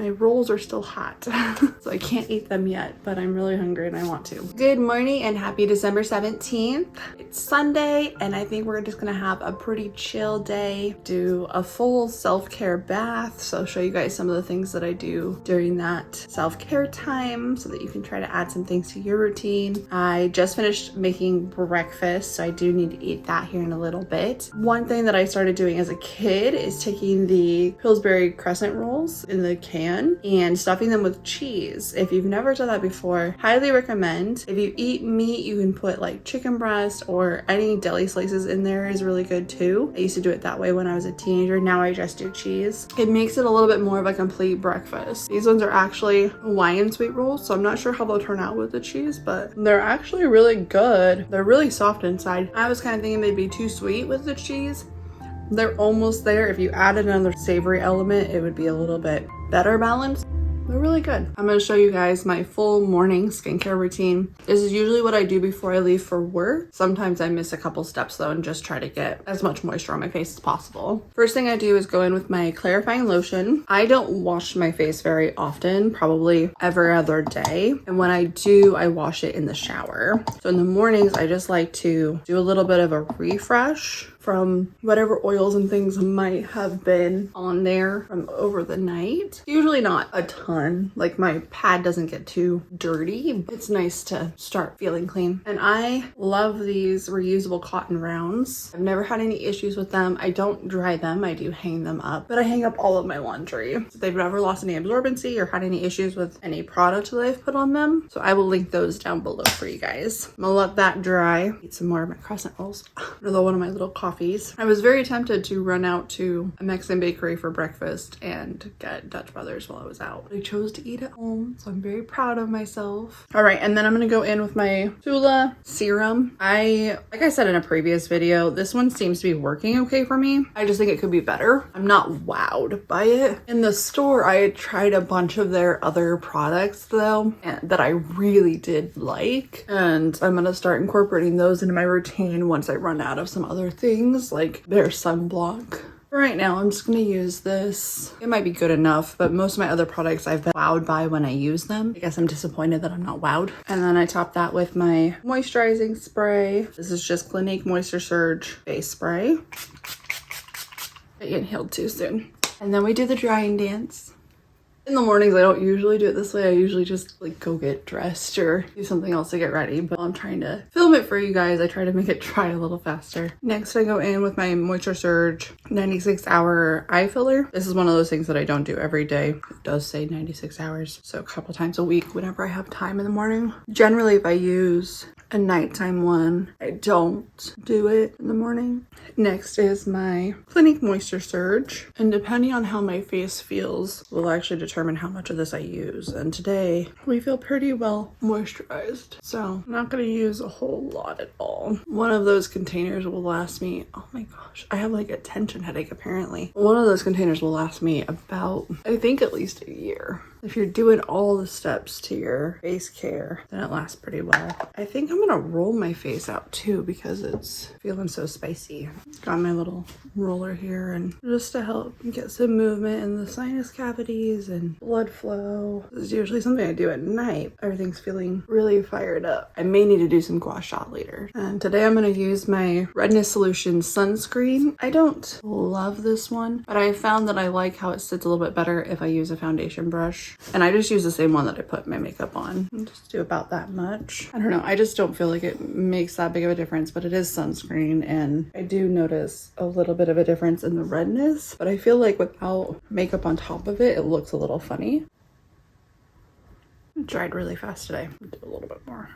my rolls are still hot, so I can't eat them yet, but I'm really hungry and I want to. Good morning and happy December 17th. It's Sunday and I think we're just gonna have a pretty chill day, do a full self-care bath. So I'll show you guys some of the things that I do during that self-care time so that you can try to add some things to your routine. I just finished making breakfast, so I do need to eat that here in a little bit. One thing that I started doing as a kid is taking the Pillsbury crescent rolls in the can and stuffing them with cheese. If you've never done that before, highly recommend. If you eat meat, you can put like chicken breast or any deli slices in there is really good too. I used to do it that way when I was a teenager. Now I just do cheese. It makes it a little bit more of a complete breakfast. These ones are actually Hawaiian sweet rolls, so I'm not sure how they'll turn out with the cheese, but they're actually really good. They're really soft inside. I was kind of thinking they'd be too sweet with the cheese. They're almost there. If you added another savory element, it would be a little bit better balanced. They're really good. I'm going to show you guys my full morning skincare routine. This is usually what I do before I leave for work. Sometimes I miss a couple steps though and just try to get as much moisture on my face as possible. First thing I do is go in with my clarifying lotion. I don't wash my face very often, probably every other day. And when I do, I wash it in the shower. So in the mornings, I just like to do a little bit of a refresh from whatever oils and things might have been on there from over the night. Usually not a ton, like my pad doesn't get too dirty. It's nice to start feeling clean. And I love these reusable cotton rounds. I've never had any issues with them. I don't dry them, I do hang them up, but I hang up all of my laundry. So they've never lost any absorbency or had any issues with any product that I've put on them. So I will link those down below for you guys. I'm gonna let that dry. Eat some more of my crescent rolls. Another one of my little coffees. I was very tempted to run out to a Mexican bakery for breakfast and get Dutch Brothers while I was out. I chose to eat at home, so I'm very proud of myself. All right, and then I'm gonna go in with my Tula serum. Like I said in a previous video, this one seems to be working okay for me. I just think it could be better. I'm not wowed by it. In the store, I had tried a bunch of their other products though, that I really did like. And I'm gonna start incorporating those into my routine once I run out of some other things like their sunblock. Right now, I'm just gonna use this. It might be good enough, but most of my other products I've been wowed by when I use them. I guess I'm disappointed that I'm not wowed. And then I top that with my moisturizing spray. This is just Clinique Moisture Surge Face Spray. I inhaled too soon. And then we do the drying dance. In the mornings, I don't usually do it this way. I usually just like go get dressed or do something else to get ready. But I'm trying to film it for you guys. I try to make it dry a little faster. Next, I go in with my Moisture Surge 96 hour eye filler. This is one of those things that I don't do every day. It does say 96 hours. So a couple times a week whenever I have time in the morning. Generally, if I use a nighttime one, I don't do it in the morning. Next is my Clinique Moisture Surge. And depending on how my face feels, will actually determine how much of this I use. And today we feel pretty well moisturized, so I'm not going to use a whole lot at all. One of those containers will last me, oh my gosh, I have like a tension headache apparently. One of those containers will last me about, I think, at least a year. If you're doing all the steps to your face care, then it lasts pretty well. I think I'm gonna roll my face out too because it's feeling so spicy. Got my little roller here, and just to help get some movement in the sinus cavities and blood flow. This is usually something I do at night. Everything's feeling really fired up. I may need to do some gua sha later. And today I'm gonna use my Redness Solution sunscreen. I don't love this one, but I found that I like how it sits a little bit better if I use a foundation brush. And I just use the same one that I put my makeup on. I'll just do about that much. I don't know, I just don't feel like it makes that big of a difference, but it is sunscreen and I do notice a little bit of a difference in the redness, but I feel like without makeup on top of it, it looks a little funny. It dried really fast today. I'll do a little bit more.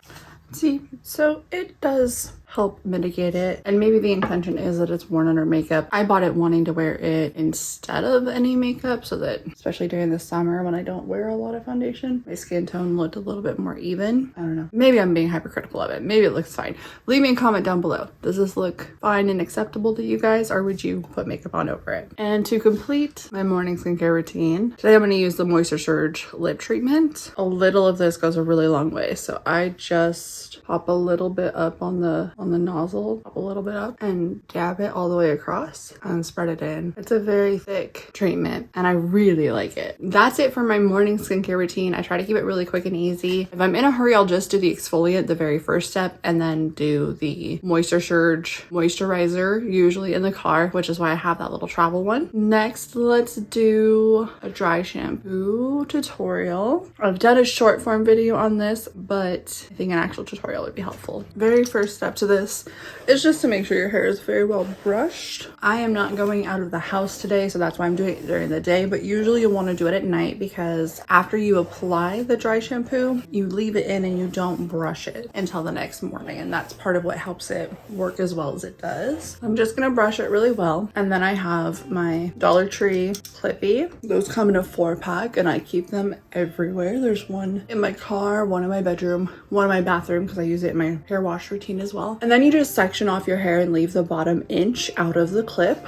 See, so it does help mitigate it, and maybe the intention is that it's worn under makeup. I bought it wanting to wear it instead of any makeup so that, especially during the summer when I don't wear a lot of foundation, my skin tone looked a little bit more even. I don't know, maybe I'm being hypercritical of it. Maybe it looks fine. Leave me a comment down below. Does this look fine and acceptable to you guys, or would you put makeup on over it? And to complete my morning skincare routine, today I'm going to use the Moisture Surge lip treatment. A little middle of this goes a really long way. So I just pop a little bit up on the nozzle, pop a little bit up and dab it all the way across and spread it in. It's a very thick treatment and I really like it. That's it for my morning skincare routine. I try to keep it really quick and easy. If I'm in a hurry, I'll just do the exfoliant, the very first step, and then do the Moisture Surge moisturizer, usually in the car, which is why I have that little travel one. Next, let's do a dry shampoo tutorial. I've done a short form video on this, but I think an actual tutorial would be helpful. Very first step to this is just to make sure your hair is very well brushed. I am not going out of the house today, so that's why I'm doing it during the day, but usually you'll want to do it at night because after you apply the dry shampoo, you leave it in and you don't brush it until the next morning, and that's part of what helps it work as well as it does. I'm just gonna brush it really well, and then I have my Dollar Tree Clippy. Those come in a 4-pack and I keep them everywhere. There's one in my car, one in my bedroom, one in my bathroom because I use it in my hair wash routine as well. And then you just section off your hair and leave the bottom inch out of the clip.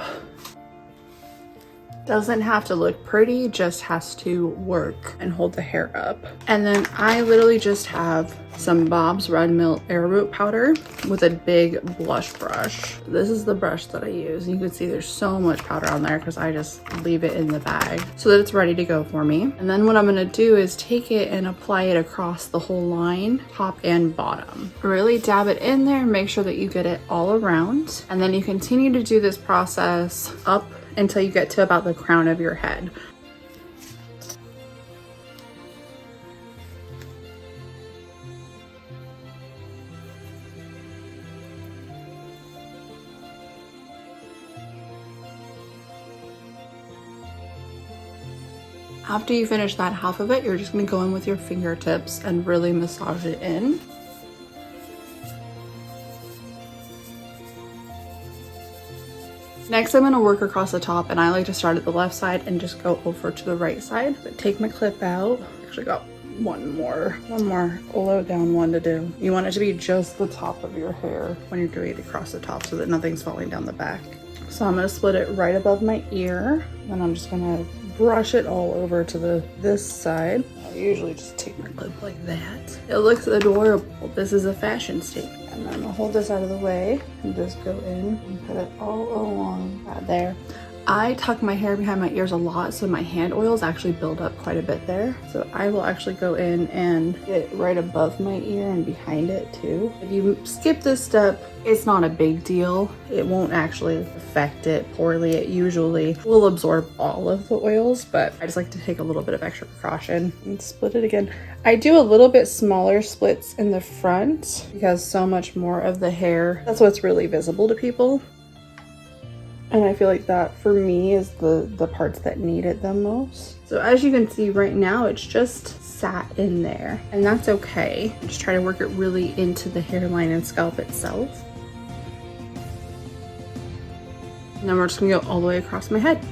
Doesn't have to look pretty, just has to work and hold the hair up. And then I literally just have some Bob's Red Mill arrowroot powder with a big blush brush. This is the brush that I use. You can see there's so much powder on there because I just leave it in the bag so that it's ready to go for me. And then what I'm gonna do is take it and apply it across the whole line, top and bottom. Really dab it in there, make sure that you get it all around. And then you continue to do this process up until you get to about the crown of your head. After you finish that half of it, you're just gonna go in with your fingertips and really massage it in. Next, I'm going to work across the top, and I like to start at the left side and just go over to the right side. But take my clip out. Actually got one more low down one to do. You want it to be just the top of your hair when you're doing it across the top so that nothing's falling down the back. So I'm going to split it right above my ear, and I'm just going to brush it all over to this side. I usually just take my clip like that. It looks adorable. This is a fashion statement. And I'm gonna hold this out of the way and just go in and put it all along right there. I tuck my hair behind my ears a lot, so my hand oils actually build up quite a bit there. So I will actually go in and get right above my ear and behind it too. If you skip this step, it's not a big deal. It won't actually affect it poorly. It usually will absorb all of the oils, but I just like to take a little bit of extra precaution and split it again. I do a little bit smaller splits in the front because so much more of the hair, that's what's really visible to people. And I feel like that for me is the parts that need it the most. So as you can see right now, it's just sat in there, and that's okay. Just try to work it really into the hairline and scalp itself. And then we're just gonna go all the way across my head.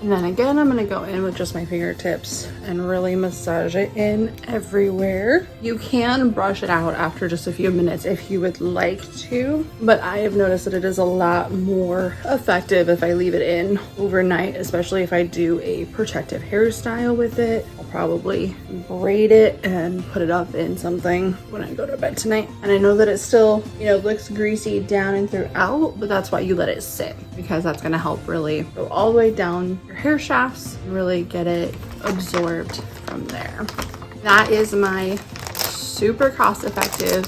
And then again, I'm gonna go in with just my fingertips and really massage it in everywhere. You can brush it out after just a few minutes if you would like to, but I have noticed that it is a lot more effective if I leave it in overnight, especially if I do a protective hairstyle with it. I'll probably braid it and put it up in something when I go to bed tonight. And I know that it still, looks greasy down and throughout, but that's why you let it sit, because that's gonna help really go all the way down your hair shafts and really get it absorbed from there. That is my super cost-effective,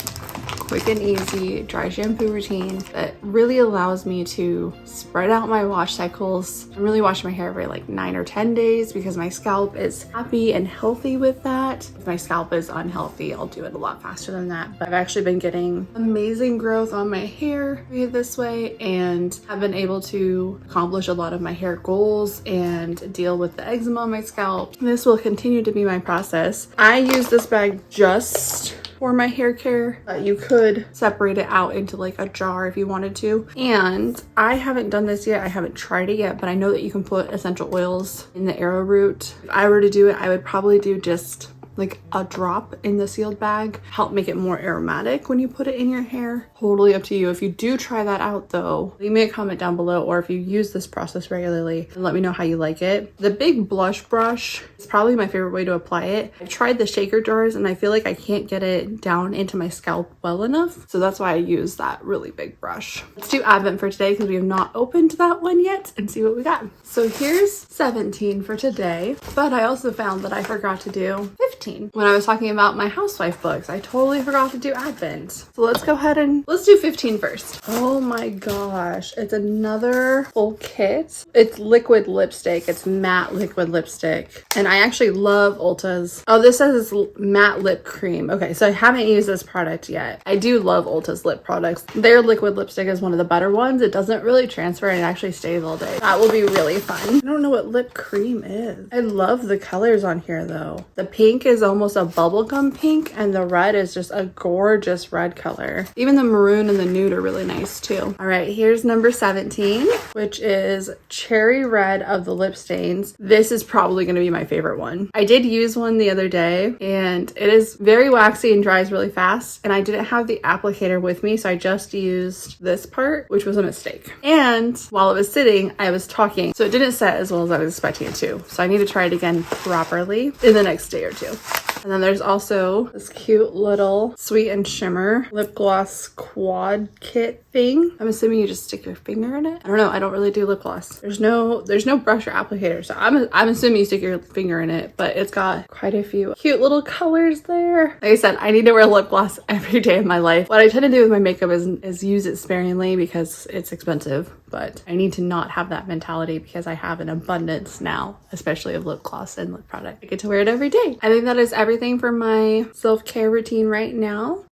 quick and easy dry shampoo routine that really allows me to spread out my wash cycles. I'm really washing my hair every like 9 or 10 days because my scalp is happy and healthy with that. If my scalp is unhealthy, I'll do it a lot faster than that. But I've actually been getting amazing growth on my hair this way, and have been able to accomplish a lot of my hair goals and deal with the eczema on my scalp. This will continue to be my process. I use this bag just for my hair care. You could separate it out into like a jar if you wanted to. And I haven't done this yet. I haven't tried it yet, but I know that you can put essential oils in the arrowroot. If I were to do it, I would probably do just like a drop in the sealed bag, help make it more aromatic when you put it in your hair. Totally up to you. If you do try that out though, leave me a comment down below, or if you use this process regularly, and let me know how you like it. The big blush brush is probably my favorite way to apply it. I've tried the shaker jars and I feel like I can't get it down into my scalp well enough, so that's why I use that really big brush. Let's do Advent for today because we have not opened that one yet, and see what we got. So here's 17 for today, but I also found that I forgot to do 15 when I was talking about my housewife books. I totally forgot to do Advent. So let's go ahead and let's do 15 first. Oh my gosh, it's another full kit. It's liquid lipstick. It's matte liquid lipstick, and I actually love Ulta's. Oh, this says it's matte lip cream. Okay, so I haven't used this product yet. I do love Ulta's lip products. Their liquid lipstick is one of the better ones. It doesn't really transfer and it actually stays all day. That will be really fun. I don't know what lip cream is. I love the colors on here though. The pink is almost a bubblegum pink, and the red is just a gorgeous red color. Even the maroon and the nude are really nice too. All right, here's number 17, which is Cherry Red of the Lip Stains. This is probably going to be my favorite one. I did use one the other day and it is very waxy and dries really fast, and I didn't have the applicator with me, so I just used this part, which was a mistake. And while it was sitting, I was talking, so it didn't set as well as I was expecting it to. So I need to try it again properly in the next day or two. And then there's also this cute little Sweet and Shimmer lip gloss quad kit thing. I'm assuming you just stick your finger in it. I don't know. I don't really do lip gloss. There's no brush or applicator, so I'm assuming you stick your finger in it. But it's got quite a few cute little colors there. Like I said, I need to wear lip gloss every day of my life. What I tend to do with my makeup is use it sparingly because it's expensive. But I need to not have that mentality because I have an abundance now, especially of lip gloss and lip product. I get to wear it every day. I think that is everything for my self-care routine right now.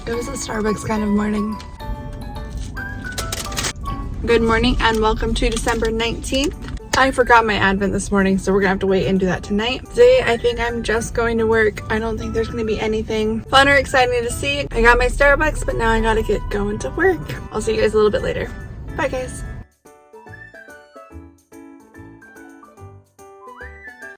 It was a Starbucks kind of morning. Good morning and welcome to December 19th. I forgot my Advent this morning, so we're gonna have to wait and do that tonight. Today, I think I'm just going to work. I don't think there's gonna be anything fun or exciting to see. I got my Starbucks, but now I gotta get going to work. I'll see you guys a little bit later. Bye guys.